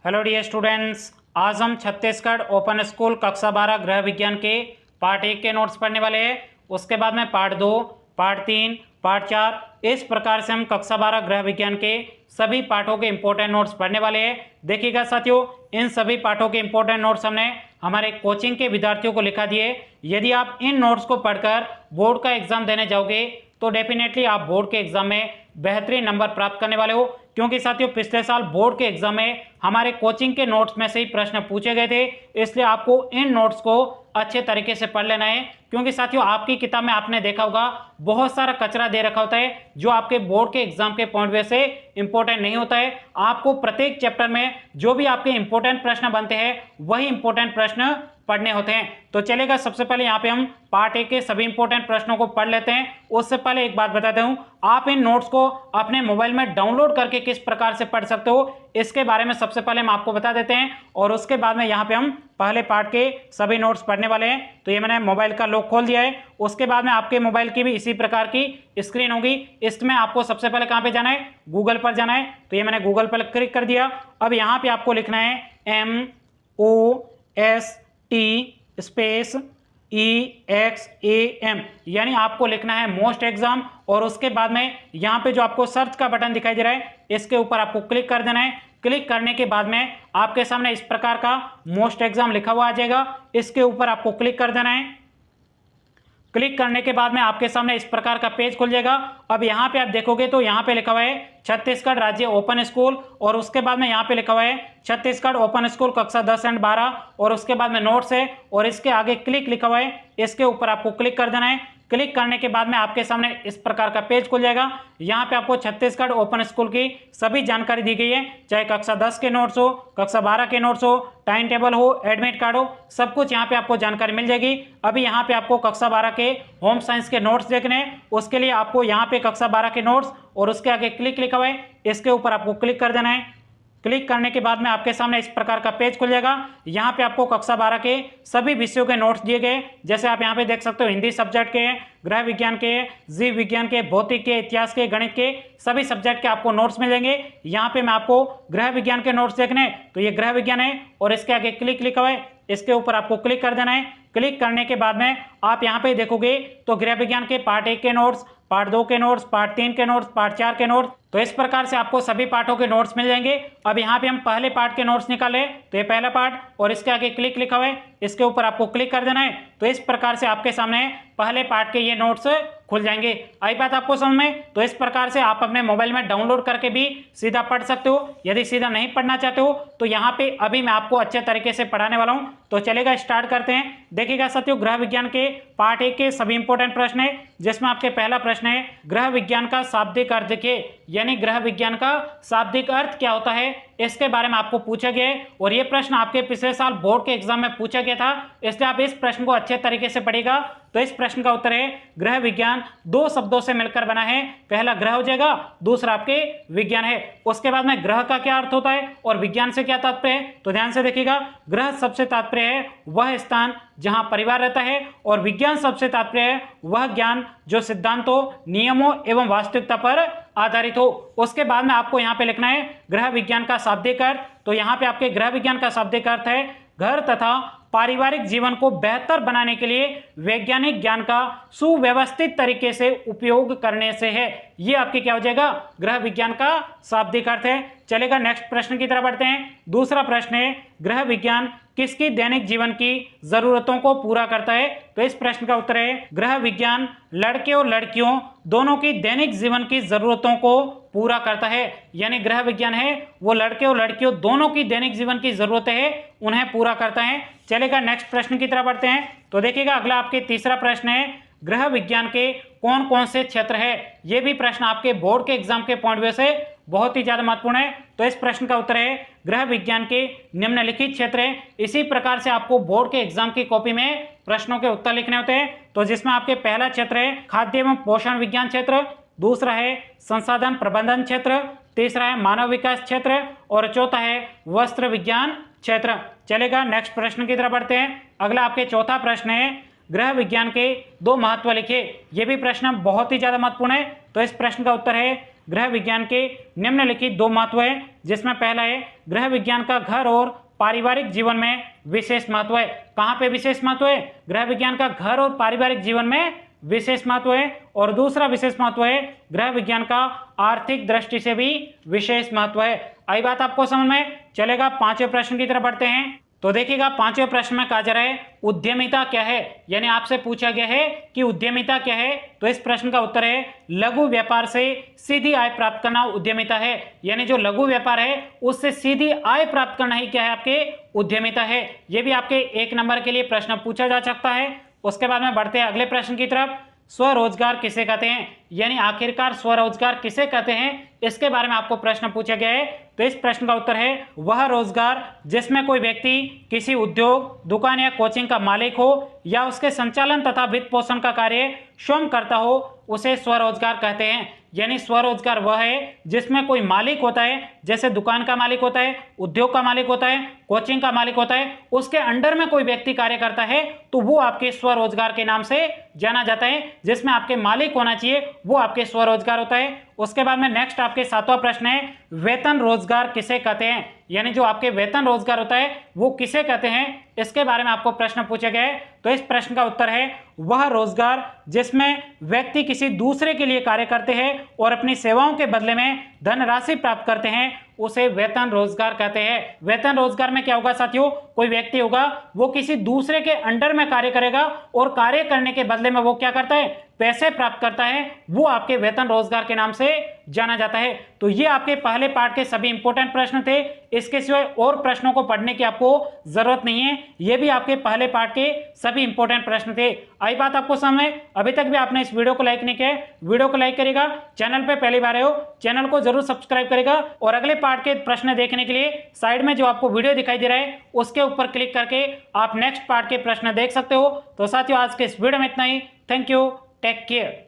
Hello dear students, आज हम Chhattisgarh open school कक्षा 12 गृह विज्ञान के पार्ट 1 के नोट्स पढ़ने वाले हैं। उसके बाद में पार्ट 2, पार्ट 3, पार्ट 4 इस प्रकार से हम कक्षा 12 गृह विज्ञान के सभी पाठों के इंपॉर्टेंट नोट्स पढ़ने वाले हैं। देखिएगा साथियों, इन सभी पाठों के इंपॉर्टेंट नोट्स हमने हमारे कोचिंग के विद्यार्थियों को लिखा दिए। यदि आप इन नोट्स को पढ़कर बोर्ड का एग्जाम देने जाओगे तो डेफिनेटली आप बोर्ड के एग्जाम में बेहतरीन नंबर प्राप्त करने वाले हो, क्योंकि साथियों पिछले साल बोर्ड के एग्जाम में हमारे कोचिंग के नोट्स में से ही प्रश्न पूछे गए थे। इसलिए आपको इन नोट्स को अच्छे तरीके से पढ़ लेना है, क्योंकि साथियों आपकी किताब में आपने देखा होगा बहुत सारा कचरा दे रखा होता है जो आपके बोर्ड के एग्जाम के पॉइंट वे से इंपॉर्टेंट नहीं होता है। आपको प्रत्येक चैप्टर में जो भी आपके इंपॉर्टेंट प्रश्न बनते हैं वही इंपॉर्टेंट प्रश्न पढ़ने होते हैं। तो चलेगा, सबसे पहले यहाँ पे हम पार्ट 1 के सभी इंपॉर्टेंट प्रश्नों को पढ़ लेते हैं। उससे पहले एक बात बताता हूँ, आप इन नोट्स को अपने मोबाइल में डाउनलोड करके किस प्रकार से पढ़ सकते हो इसके बारे में सबसे पहले हम आपको बता देते हैं, और उसके बाद में यहाँ पे हम पहले पार्ट के सभी नोट्स पढ़ने वाले हैं। तो ये मैंने मोबाइल का लॉक खोल दिया है। उसके बाद में आपके मोबाइल की भी इसी प्रकार की स्क्रीन होगी। इसमें आपको सबसे पहले कहाँ पे जाना है, गूगल पर जाना है। तो ये मैंने गूगल पर क्लिक कर दिया। अब यहाँ पे आपको लिखना है MOST स्पेस EXAM, यानी आपको लिखना है मोस्ट एग्जाम। और उसके बाद में यहाँ पे जो आपको सर्च का बटन दिखाई दे रहा है इसके ऊपर आपको क्लिक कर देना है। क्लिक करने के बाद में आपके सामने इस प्रकार का मोस्ट एग्जाम लिखा हुआ आ जाएगा। इसके ऊपर आपको क्लिक कर देना है। क्लिक करने के बाद में आपके सामने इस प्रकार का पेज खुल जाएगा। अब यहाँ पे आप देखोगे तो यहाँ पे लिखा हुआ है छत्तीसगढ़ राज्य ओपन स्कूल, और उसके बाद में यहाँ पे लिखा हुआ है छत्तीसगढ़ ओपन स्कूल कक्षा 10 एंड 12, और उसके बाद में नोट्स है और इसके आगे क्लिक लिखा हुआ है। इसके ऊपर आपको क्लिक कर देना है। क्लिक करने के बाद में आपके सामने इस प्रकार का पेज खुल जाएगा। यहाँ पे आपको छत्तीसगढ़ ओपन स्कूल की सभी जानकारी दी गई है, चाहे कक्षा 10 के नोट्स हो, कक्षा 12 के नोट्स हो, टाइम टेबल हो, एडमिट कार्ड हो, सब कुछ यहाँ पे आपको जानकारी मिल जाएगी। अभी यहाँ पे आपको कक्षा 12 के होम साइंस के नोट्स देखने हैं। उसके लिए आपको यहाँ पे कक्षा 12 के नोट्स और उसके आगे क्लिक लिखा हुआ है, इसके ऊपर आपको क्लिक कर देना है। क्लिक करने के बाद में आपके सामने इस प्रकार का पेज खुल जाएगा। यहाँ पे आपको कक्षा 12 के सभी विषयों के नोट्स दिए गए, जैसे आप यहाँ पे देख सकते हो हिंदी सब्जेक्ट के, गृह विज्ञान के, जीव विज्ञान के, भौतिक के, इतिहास के, गणित के, सभी सब्जेक्ट के आपको नोट्स मिलेंगे। यहाँ पे मैं आपको गृह विज्ञान के नोट्स देखने हैं, तो ये गृह विज्ञान है और इसके आगे क्लिक लिखा हुआ है, इसके ऊपर आपको क्लिक कर देना है। क्लिक करने के बाद में आप यहाँ पे देखोगे तो गृह विज्ञान के पार्ट 1 के नोट्स, पार्ट 2 के नोट्स, पार्ट 3 के नोट्स, पार्ट 4 के नोट्स, तो इस प्रकार से आपको सभी पार्टों के नोट्स मिल जाएंगे। अब यहाँ पे हम पहले पार्ट के नोट्स निकाले, तो ये पहला पार्ट और इसके आगे क्लिक लिखा हुआ है, इसके ऊपर आपको क्लिक कर देना है। तो इस प्रकार से आपके सामने पहले पार्ट के ये नोट्स खुल जाएंगे। आई बात आपको समझ में? तो इस प्रकार से आप अपने मोबाइल में डाउनलोड करके भी सीधा पढ़ सकते हो। यदि सीधा नहीं पढ़ना चाहते हो तो यहाँ पे अभी मैं आपको अच्छे तरीके से पढ़ाने वाला हूँ। तो चलेगा, स्टार्ट करते हैं। देखिएगा साथियों, गृह विज्ञान के पार्ट 1 के सभी इंपॉर्टेंट प्रश्न है, जिसमें आपके पहला प्रश्न है गृह विज्ञान का शाब्दिक अर्थ के, यानी गृह विज्ञान का शाब्दिक अर्थ क्या होता है इसके बारे में आपको पूछा गया है। और ये प्रश्न आपके पिछले साल बोर्ड के एग्जाम में पूछा गया था, इसलिए आप इस प्रश्न को अच्छे तरीके से पढ़िएगा। तो इस प्रश्न का उत्तर है गृह विज्ञान दो शब्दों से मिलकर बना है, पहला ग्रह हो जाएगा, दूसरा आपके विज्ञान है। उसके बाद में ग्रह का क्या अर्थ होता है और विज्ञान से क्या तात्पर्य है, तो ध्यान से देखिएगा। ग्रह सबसे तात्पर्य है वह स्थान जहां परिवार रहता है, और विज्ञान सबसे तात्पर्य है वह ज्ञान जो सिद्धांतों, नियमों एवं वास्तविकता पर आधारित हो। उसके बाद में आपको यहाँ पे लिखना है गृह विज्ञान का शाब्दिक अर्थ। तो यहाँ पे आपके गृह विज्ञान का शाब्दिक अर्थ है घर तथा पारिवारिक जीवन को बेहतर बनाने के लिए वैज्ञानिक ज्ञान का सुव्यवस्थित तरीके से उपयोग करने से है। ये आपके क्या हो जाएगा, गृह विज्ञान का शाब्दिक अर्थ है। चलेगा, नेक्स्ट प्रश्न की तरफ बढ़ते हैं। दूसरा प्रश्न है गृह विज्ञान किसकी दैनिक जीवन की जरूरतों को पूरा करता है, तो इस प्रश्न का उत्तर है गृह विज्ञान लड़के और लड़कियों दोनों की दैनिक जीवन की जरूरतों को पूरा करता है। यानी गृह विज्ञान है वो लड़के और लड़कियों दोनों की दैनिक जीवन की जरूरतें है उन्हें पूरा करता है। चलेगा, नेक्स्ट प्रश्न की तरफ बढ़ते हैं। तो देखिएगा, अगला आपके तीसरा प्रश्न है गृह विज्ञान के कौन कौन से क्षेत्र है। यह भी प्रश्न आपके बोर्ड के एग्जाम के पॉइंट व्यू से बहुत ही ज्यादा महत्वपूर्ण है। तो इस प्रश्न का उत्तर है गृह विज्ञान के निम्नलिखित क्षेत्र है। इसी प्रकार से आपको बोर्ड के एग्जाम की कॉपी में प्रश्नों के उत्तर लिखने होते हैं। तो जिसमें आपके पहला क्षेत्र है खाद्य एवं पोषण विज्ञान क्षेत्र, दूसरा है संसाधन प्रबंधन क्षेत्र, तीसरा है मानव विकास क्षेत्र, और चौथा है वस्त्र विज्ञान क्षेत्र। चलेगा, नेक्स्ट प्रश्न की तरफ बढ़ते हैं। अगला आपके चौथा प्रश्न है गृह विज्ञान के दो महत्व लिखे। ये भी प्रश्न बहुत ही ज्यादा महत्वपूर्ण है। तो इस प्रश्न का उत्तर है गृह विज्ञान के निम्नलिखित दो महत्व है, जिसमें पहला है गृह विज्ञान का घर और पारिवारिक जीवन में विशेष महत्व है। कहाँ पे विशेष महत्व है? गृह विज्ञान का घर और पारिवारिक जीवन में विशेष महत्व है। और दूसरा विशेष महत्व है गृह विज्ञान का आर्थिक दृष्टि से भी विशेष महत्व है। आई बात आपको समझ में चलेगा। पांचवें प्रश्न की तरफ बढ़ते हैं। तो देखिएगा, पांचवें प्रश्न में कहा जा रहा है उद्यमिता क्या है, यानी आपसे पूछा गया है कि उद्यमिता क्या है। तो इस प्रश्न का उत्तर है लघु व्यापार से सीधी आय प्राप्त करना उद्यमिता है। यानी जो लघु व्यापार है उससे सीधी आय प्राप्त करना ही क्या है? आपके उद्यमिता है। यह भी आपके 1 नंबर के लिए प्रश्न पूछा जा सकता है। उसके बाद में बढ़ते हैं अगले प्रश्न की तरफ। स्वरोजगार किसे कहते हैं, यानी आखिरकार स्वरोजगार किसे कहते हैं, इसके बारे में आपको प्रश्न पूछा गया है। तो इस प्रश्न का उत्तर है वह रोजगार जिसमें कोई व्यक्ति किसी उद्योग, दुकान या कोचिंग का मालिक हो या उसके संचालन तथा वित्त पोषण का कार्य स्वयं करता हो, उसे स्वरोजगार कहते हैं। यानी स्वरोजगार वह है जिसमें कोई मालिक होता है, जैसे दुकान का मालिक होता है, उद्योग का मालिक होता है, कोचिंग का मालिक होता है, उसके अंडर में कोई व्यक्ति कार्य करता है, तो वो आपके स्वरोजगार के नाम से जाना जाता है। जिसमें आपके मालिक होना चाहिए वो आपके स्वरोजगार होता है। उसके बाद में नेक्स्ट आपके 7वां प्रश्न है वेतन रोजगार किसे कहते हैं, यानी जो आपके वेतन रोजगार होता है वो किसे कहते हैं, इसके बारे में आपको प्रश्न पूछा गया है। तो इस प्रश्न का उत्तर है वह रोजगार जिसमें व्यक्ति किसी दूसरे के लिए कार्य करते हैं और अपनी सेवाओं के बदले में धनराशि प्राप्त करते हैं, उसे वेतन रोजगार कहते हैं। वेतन रोजगार में क्या होगा साथियों? कोई व्यक्ति होगा वो किसी दूसरे के अंडर में कार्य करेगा और कार्य करने के बदले में वो क्या करता है? पैसे प्राप्त करता है, वो आपके वेतन रोजगार के नाम से जाना जाता है। तो ये आपके पहले पार्ट के सभी इंपॉर्टेंट प्रश्न थे। इसके सिवाय और प्रश्नों को पढ़ने की आपको जरूरत नहीं है। ये भी आपके पहले पार्ट के सभी इंपॉर्टेंट प्रश्न थे। आई बात आपको समझ में? अभी तक भी आपने इस वीडियो को लाइक नहीं किया, वीडियो को लाइक करेगा। चैनल पे पहली बार आए हो, चैनल को जरूर सब्सक्राइब करेगा। और अगले पार्ट के प्रश्न देखने के लिए साइड में जो आपको वीडियो दिखाई दे रहा है उसके ऊपर क्लिक करके आप नेक्स्ट पार्ट के प्रश्न देख सकते हो। तो साथियों, आज के इस वीडियो में इतना ही। Thank you, take care.